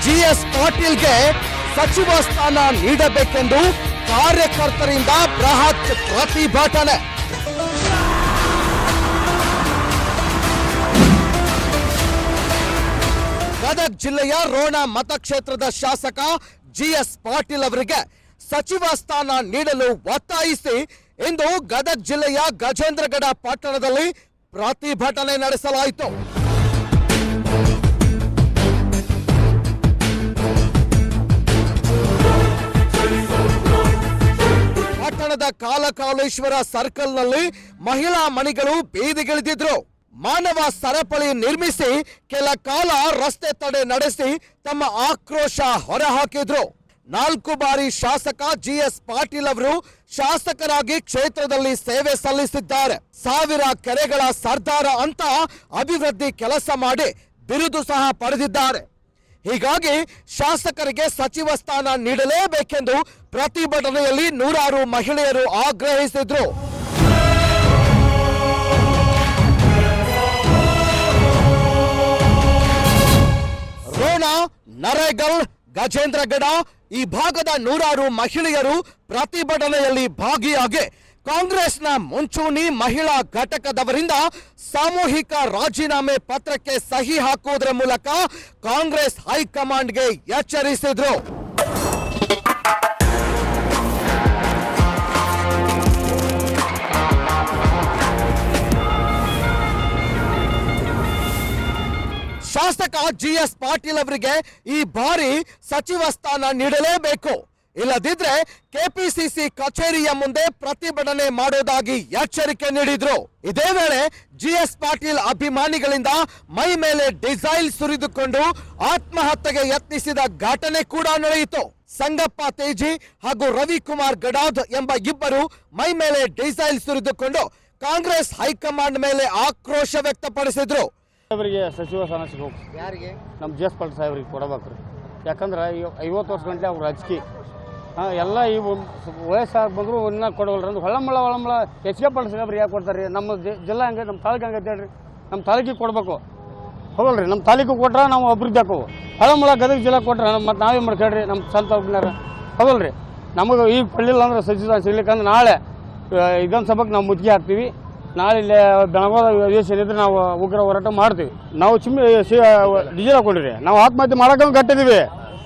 GS ಪಾಟೀಲ್ಗೆ ಸಚಿವ ಸ್ಥಾನ ನೀಡಬೇಕೆಂದು ಕಾರ್ಯಕರ್ತರಿಂದ ಬೃಹತ್ ಪ್ರತಿಭಟನೆ. ಗದಗ ಜಿಲ್ಲೆಯ ರೋಣ ಮತಕ್ಷೇತ್ರದ ಶಾಸಕ ಜಿಎಸ್ ಪಾಟೀಲ್ ಅವರಿಗೆ ಸಚಿವ ಸ್ಥಾನ ನೀಡಲು ಒತ್ತಾಯಿಸಿ ಇಂದು ಗದಗ ಜಿಲ್ಲೆಯ ಗಜೇಂದ್ರಗಡ ಪಟ್ಟಣದಲ್ಲಿ ಪ್ರತಿಭಟನೆ ನಡೆಸಲಾಯಿತು. ಪಟ್ಟಣದ ಕಾಲಕಾಲೇಶ್ವರ ಸರ್ಕಲ್ನಲ್ಲಿ ಮಹಿಳಾ ಮಣಿಗಳು ಬೀದಿಗಿಳಿದಿದ್ರು. ಮಾನವ ಸರಪಳಿ ನಿರ್ಮಿಸಿ ಕೆಲ ಕಾಲ ರಸ್ತೆ ತಡೆ ನಡೆಸಿ ತಮ್ಮ ಆಕ್ರೋಶ ಹೊರಹಾಕಿದ್ರು. 4 ಬಾರಿ ಶಾಸಕ ಜಿಎಸ್ ಪಾಟೀಲ್ ಅವರು ಶಾಸಕರಾಗಿ ಕ್ಷೇತ್ರದಲ್ಲಿ ಸೇವೆ ಸಲ್ಲಿಸಿದ್ದಾರೆ. 1000 ಕೆರೆಗಳ ಸರ್ದಾರ ಅಂತ ಅಭಿವೃದ್ಧಿ ಕೆಲಸ ಮಾಡಿ ಬಿರುದು ಸಹ ಪಡೆದಿದ್ದಾರೆ. ಹೀಗಾಗಿ ಶಾಸಕರಿಗೆ ಸಚಿವ ಸ್ಥಾನ ನೀಡಲೇಬೇಕೆಂದು ಪ್ರತಿಭಟನೆಯಲ್ಲಿ ನೂರಾರು ಮಹಿಳೆಯರು ಆಗ್ರಹಿಸಿದ್ರು. ರೋಣ, ನರೇಗಲ್, ಗಜೇಂದ್ರಗಡ ಈ ಭಾಗದ ನೂರಾರು ಮಹಿಳೆಯರು ಪ್ರತಿಭಟನೆಯಲ್ಲಿ ಭಾಗಿಯಾಗಿ ಕಾಂಗ್ರೆಸ್ನ ಮುಂಚೂಣಿ ಮಹಿಳಾ ಘಟಕದವರಿಂದ ಸಾಮೂಹಿಕ ರಾಜೀನಾಮೆ ಪತ್ರಕ್ಕೆ ಸಹಿ ಹಾಕುವುದರ ಮೂಲಕ ಕಾಂಗ್ರೆಸ್ ಹೈಕಮಾಂಡ್ಗೆ ಎಚ್ಚರಿಸಿದ್ರು. ಶಾಸಕ ಜಿಎಸ್ ಪಾಟೀಲ್ ಅವರಿಗೆ ಈ ಬಾರಿ ಸಚಿವ ಸ್ಥಾನ ನೀಡಲೇಬೇಕು, ಇಲ್ಲದಿದ್ರೆ ಕೆಪಿಸಿಸಿ ಕಚೇರಿಯ ಮುಂದೆ ಪ್ರತಿಭಟನೆ ಮಾಡೋದಾಗಿ ಎಚ್ಚರಿಕೆ ನೀಡಿದ್ರು. ಇದೇ ವೇಳೆ ಜಿಎಸ್ ಪಾಟೀಲ್ ಅಭಿಮಾನಿಗಳಿಂದ ಮೈ ಮೇಲೆ ಡಿಸೈಲ್ ಸುರಿದುಕೊಂಡು ಆತ್ಮಹತ್ಯೆಗೆ ಯತ್ನಿಸಿದ ಘಟನೆ ಕೂಡ ನಡೆಯಿತು. ಸಂಗಪ್ಪ ತೇಜಿ ಹಾಗೂ ರವಿಕುಮಾರ್ ಗಡಾದ್ ಎಂಬ ಇಬ್ಬರು ಮೈ ಮೇಲೆ ಡಿಸೈಲ್ ಸುರಿದುಕೊಂಡು ಕಾಂಗ್ರೆಸ್ ಹೈಕಮಾಂಡ್ ಮೇಲೆ ಆಕ್ರೋಶ ವ್ಯಕ್ತಪಡಿಸಿದ್ರು. ಸಾಹೇಬರಿಗೆ ಸಚಿವ ಸ್ಥಾನ ಸಿಗಬೇಕು. ಯಾರಿಗೆ? ನಮ್ಮ ಜಿಎಸ್ ಪಾಟೀಲ್ ಸಾಹೇಬ್ರಿಗೆ ಕೊಡಬೇಕ್ರಿ. ಯಾಕಂದ್ರೆ 50 ವರ್ಷ ಗಂಟೆ ಅವ್ರು ರಾಜಕೀಯ ಎಲ್ಲ ಇವು ವಯಸ್ಸಾಗಿ ಬಂದರೂ ಇನ್ನೂ ಕೊಡವಲ್ರಿ. ಅಂದ್ರೆ ಹೊಳಮಳ ಎಚ್ ಕೆ ಪಾಟೀಲ್ ಸಾಹೇಬ್ರಿಗೆ ಯಾಕೆ ಕೊಡ್ತಾರೆ? ನಮ್ಮ ಜಿಲ್ಲಾ ಹಂಗೆ, ನಮ್ಮ ತಾಲೂಕು ಹಂಗೆ ಹೇಳ್ರಿ. ನಮ್ಮ ತಾಲೂಕಿಗೆ ಕೊಡಬೇಕು, ಹೌದಲ್ರಿ? ನಮ್ಮ ತಾಲೂಕಿಗೆ ಕೊಟ್ರೆ ನಾವು ಅಭಿವೃದ್ಧಿ ಹಾಕೋವು. ಹೊಳಮಳ ಗದಗ ಜಿಲ್ಲಾ ಕೊಟ್ರೆ ಮತ್ತು ನಾವೇ ಮಾಡ್ಕೊಳ್ರಿ ನಮ್ಮ ಸ್ವಂತ ಒಬ್ಬನಾರ, ಹೌದಲ್ರಿ? ನಮಗೆ ಈಗ ಕೊಡಲಿಲ್ಲ ಅಂದ್ರೆ ಸಚಿವ ಸ್ಥಾನ ಸಿಗ್ಲಿಕ್ಕಂದ್ರೆ ನಾಳೆ ವಿಧಾನಸಭೆಗೆ ನಾವು ಮುತ್ತಿಗೆ ಹಾಕ್ತೀವಿ. ನಾಳೆ ಇಲ್ಲೇ ಬೆಳಗಾದ ಅಧಿವೇಶನ ಇದ್ರೆ ನಾವು ಉಗ್ರ ಹೋರಾಟ ಮಾಡ್ತೀವಿ. ನಾವು ಡೀಸೆಲ್ ಹಾಕೊಂಡಿರಿ, ನಾವು ಆತ್ಮಹತ್ಯೆ ಮಾಡೋಕೆ ಕಟ್ಟಿದ್ದೀವಿ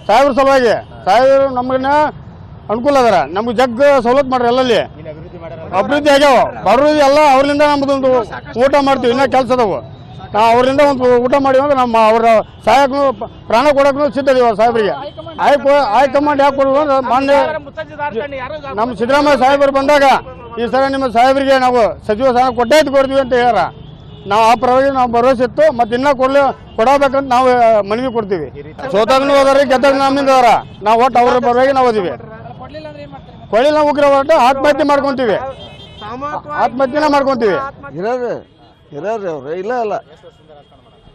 ಸಾಹೇಬ್ರ ಸಲುವಾಗಿ. ಸಾಹೇಬರು ನಮಗನ್ನ ಅನುಕೂಲ ಅದಾರ, ನಮ್ಗೆ ಜಗ್ ಸವಲತ್ತು ಮಾಡ್ರಿ. ಎಲ್ಲಲ್ಲಿ ಅಭಿವೃದ್ಧಿ ಆಗ್ಯಾವ, ಬರೋದು ಎಲ್ಲ ಅವ್ರಿಂದ ನಮ್ದೊಂದು ಊಟ ಮಾಡ್ತೀವಿ. ಇನ್ನೂ ಕೆಲಸ ಅದಾವು, ನಾವು ಅವರಿಂದ ಒಂದು ಊಟ ಮಾಡಿವಿ ಅಂದ್ರೆ ನಮ್ಮ ಅವರ ಸಹಾಯಕ್ಕೂ ಪ್ರಾಣ ಕೊಡೋಕ್ಕೂ ಸಿದ್ಧ ಇದೀವ. ಸಾಹೇಬರಿಗೆ ಹೈಕಮಾಂಡ್ ಯಾಕೆ ಕೊಡುವ ಅಂದ್ರೆ ಮಾನ್ಯ ನಮ್ಮ ಸಿದ್ದರಾಮಯ್ಯ ಸಾಹೇಬರು ಬಂದಾಗ ಈ ಸಲ ನಿಮ್ಮ ಸಾಹೇಬರಿಗೆ ನಾವು ಸಚಿವ ಸ್ಥಾನ ಕೊಟ್ಟೇ ಕೊಡ್ತೀವಿ ಅಂತ ಹೇಳ್ಯಾರ. ನಾವು ಆ ಪರವಾಗಿ ನಾವು ಭರವಸೆ ಇತ್ತು, ಮತ್ತೆ ಇನ್ನೂ ಕೊಡಬೇಕಂತ ನಾವು ಮನವಿ ಕೊಡ್ತೀವಿ. ಸೋತಾಗ್ನೂ ಹೋದಾರ, ಗೆದ್ದಾಗ ನಮ್ಮಿಂದ ಅವರ ನಾವು ಒಟ್ಟು ಅವ್ರ ಪರವಾಗಿ ನಾವು ಅದೀವಿ. ಕೊಡಲಿಲ್ಲ ಉಗ್ರ ಹೋರಾಟ ಆತ್ಮಹತ್ಯೆ ಮಾಡ್ಕೊಂತೀವಿ, ಆತ್ಮಹತ್ಯೆನ ಮಾಡ್ಕೊಂತೀವಿ. ಹಿರಿಯರು ಅವ್ರು ಇಲ್ಲ ಅಲ್ಲ,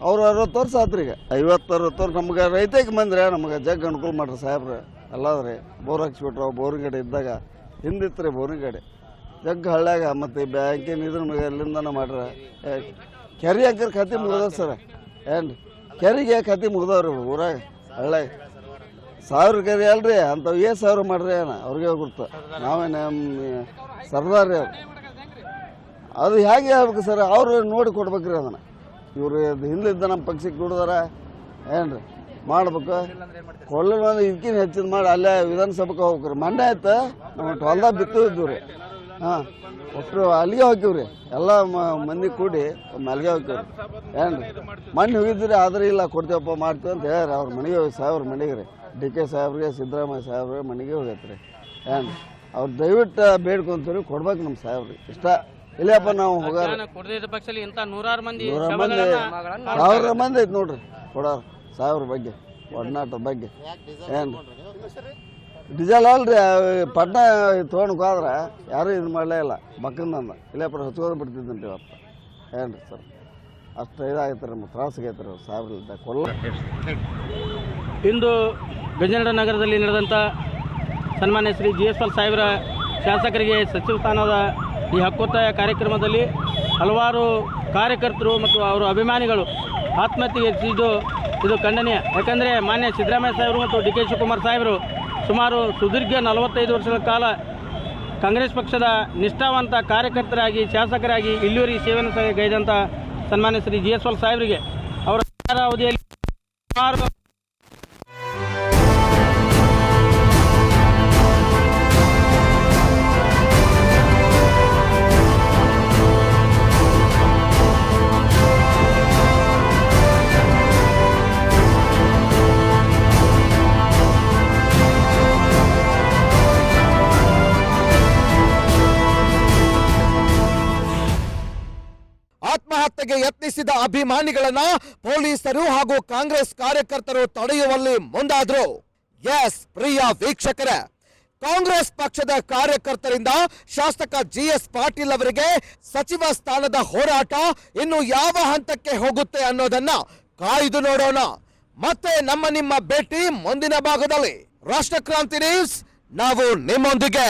ಅವ್ರು 60 ವರ್ಷ ಆತ್ರಿ. ಈಗ 50-60 ವರ್ಷ ನಮ್ಗೆ ರೈತಕ್ಕೆ ಬಂದ್ರೆ ನಮ್ಗೆ ಜಗ್ ಅನುಕೂಲ ಮಾಡ್ರಿ ಸಾಹೇಬ್ರು. ಅಲ್ಲದ್ರಿ ಬೋರ್ ಹಾಕ್ಸ್ಬಿಟ್ರು. ಬೋರಿನ ಕಡೆ ಇದ್ದಾಗ ಹಿಂದಿತ್ರಿ ಬೋರಿನ ಕಡೆ ಜಗ್ ಹಳ್ಳ್ಯಾಗ. ಮತ್ತು ಬ್ಯಾಂಕಿನ ಇದ್ರ ಎಲ್ಲಿಂದನ ಮಾಡ್ರ ಕೆರೆ ಹಾಕಿದ್ರೆ ಖಾತೆ ಮುಗ್ದವ ಸರ್. ಏನು ಕೆರೆಗೆ ಖಾತೆ ಮುಗ್ದವ್ರಿ ಊರಾಗ ಹಳ್ಳ್ಯಾಗ. 1000 ಕೆರೆ ಅಲ್ರಿ ಅಂಥವು 1000 ಮಾಡ್ರಿ ಏನ ಅವ್ರಿಗೆ ಗೊತ್ತು. ನಾವೇ ನಮ್ಮ ಸರ್ದಾರ್ ರೀ ಅದು ಹೇಗೆ ಆಗ್ಬೇಕು ಸರ್? ಅವ್ರು ನೋಡಿ ಕೊಡ್ಬೇಕ್ರಿ ಅದನ್ನು. ಇವರು ಹಿಂದಿದ್ದ ನಮ್ಮ ಪಕ್ಷಕ್ಕೆ ದುಡ್ದಾರ ಏನ್ರಿ ಮಾಡ್ಬೇಕು. ಕೊಡಲಿಲ್ಲ ಅಂದ್ರೆ ಇದಕ್ಕಿಂತ ಹೆಚ್ಚಿನ ಮಾಡಿ ಅಲ್ಲೇ ವಿಧಾನಸಭೆಗೆ ಹೋಗ್ಬೇಕ್ರಿ. ಮಂಡ್ಯ ಆಯ್ತು ನಮ್ಮ ಹೊಲ್ದಾಗ ಬಿತ್ತು ಇದ್ದು ರೀ. ಹಾಂ ಒಟ್ಟರು ಅಲ್ಲಿಗೆ ಹೋಗ್ತೀವ್ರಿ ಎಲ್ಲ ಮಂದಿ ಕೂಡಿ ಅಲ್ಲಿಗೆ ಹೋಗ್ತೀವ್ರಿ. ಏನ್ರಿ ಮಣ್ಣು ಹೋಗಿದ್ರಿ ಆದ್ರೆ ಇಲ್ಲ ಕೊಡ್ತೀವಪ್ಪ ಮಾಡ್ತೀವಿ ಅಂತ ಹೇಳ್ರಿ. ಅವ್ರ ಮನೆಗೆ ಸಾಹೇಬ್ರ ಮನೆಗೆ ರೀ ಡಿ ಕೆ ಸಾಹೇಬ್ರಿಗೆ ಸಿದ್ದರಾಮಯ್ಯ ಸಾಹೇಬ್ರ ಮನೆಗೆ ಹೋಗೈತ್ರಿ. ಏನು ಅವ್ರು ದಯವಿಟ್ಟು ಬೇಡ್ಕೊಂತೀವಿ ಕೊಡ್ಬೇಕು ನಮ್ಮ ಸಾಹೇಬ್ರಿಗೆ. ಇಷ್ಟ ಇಲ್ಲಪ್ಪ ನಾವು ಹೋಗಾರ 100 ಮಂದಿ 1000 ಮಂದಿ ಐತೆ ನೋಡ್ರಿ ಕೊಡೋರು ಸಾಹೇಬ್ರ ಬಗ್ಗೆ ಒಡನಾಟದ ಬಗ್ಗೆ. ಏನು ಡೀಸೆಲ್ ಅಲ್ರಿ ಪಟ್ನ ತೊಗೊಂಡು ಹೋದ್ರೆ ಯಾರೂ ಇದು ಮಾಡಲೇ ಇಲ್ಲ. ಬಕ್ಕಂದಂದ ಇಲ್ಲಪ್ಪ ಹಚ್ಕೊಂಡು ಬಿಡ್ತಿದ್ದಂತೆ ಇವತ್ತು. ಏನು ರೀ ಸರ್ ಅಷ್ಟು ಇದಾಗೈತೆ ನಮ್ಮ ತ್ರಾಸಾಗೈತೆ ರೀ ಸಾಹೇಬ್ರ ಕೊಲ್ಲ. ಇಂದು ಗಜೇಂದ್ರ ನಗರದಲ್ಲಿ ನಡೆದಂಥ ಸನ್ಮಾನ್ಯ ಶ್ರೀ ಜಿಎಸ್ ಪಾಟೀಲ್ ಸಾಹೇಬರ ಶಾಸಕರಿಗೆ ಸಚಿವ ಸ್ಥಾನದ ಈ ಹಕ್ಕೊತ್ತಾಯ ಕಾರ್ಯಕ್ರಮದಲ್ಲಿ ಹಲವಾರು ಕಾರ್ಯಕರ್ತರು ಮತ್ತು ಅವರ ಅಭಿಮಾನಿಗಳು ಆತ್ಮಹತ್ಯೆಗೆ ಇದು ಖಂಡನೀಯ. ಯಾಕಂದರೆ ಮಾನ್ಯ ಸಿದ್ದರಾಮಯ್ಯ ಸಾಹೇಬರು ಮತ್ತು ಡಿ ಕೆ ಶಿವಕುಮಾರ್ ಸಾಹೇಬರು ಸುಮಾರು ಸುದೀರ್ಘ 45 ವರ್ಷಗಳ ಕಾಲ ಕಾಂಗ್ರೆಸ್ ಪಕ್ಷದ ನಿಷ್ಠಾವಂತ ಕಾರ್ಯಕರ್ತರಾಗಿ ಶಾಸಕರಾಗಿ ಇಲ್ಲಿವರೆಗೆ ಸೇವೆಯನ್ನು ಗೈದಂಥ ಸನ್ಮಾನ್ಯ ಶ್ರೀ ಜಿ.ಎಸ್.ವಾಲ್ ಸಾಹೇಬರಿಗೆ ಅವರ ಸರ್ಕಾರ ಅವಧಿಯಲ್ಲಿ ಸುಮಾರು ಆತ್ಮಹತ್ಯೆಗೆ ಯತ್ನಿಸಿದ ಅಭಿಮಾನಿಗಳನ್ನ ಪೊಲೀಸರು ಹಾಗೂ ಕಾಂಗ್ರೆಸ್ ಕಾರ್ಯಕರ್ತರು ತಡೆಯುವಲ್ಲಿ ಮುಂದಾದ್ರು. ಎಸ್ ಪ್ರಿಯ ವೀಕ್ಷಕರೇ, ಕಾಂಗ್ರೆಸ್ ಪಕ್ಷದ ಕಾರ್ಯಕರ್ತರಿಂದ ಶಾಸಕ ಜಿ.ಎಸ್. ಪಾಟೀಲ್ ಅವರಿಗೆ ಸಚಿವ ಸ್ಥಾನದ ಹೋರಾಟ ಇನ್ನು ಯಾವ ಹಂತಕ್ಕೆ ಹೋಗುತ್ತೆ ಅನ್ನೋದನ್ನ ಕಾಯ್ದು ನೋಡೋಣ. ಮತ್ತೆ ನಿಮ್ಮ ಭೇಟಿ ಮುಂದಿನ ಭಾಗದಲ್ಲಿ. ರಾಷ್ಟ್ರಕ್ರಾಂತಿ ನ್ಯೂಸ್, ನಾವು ನಿಮ್ಮೊಂದಿಗೆ.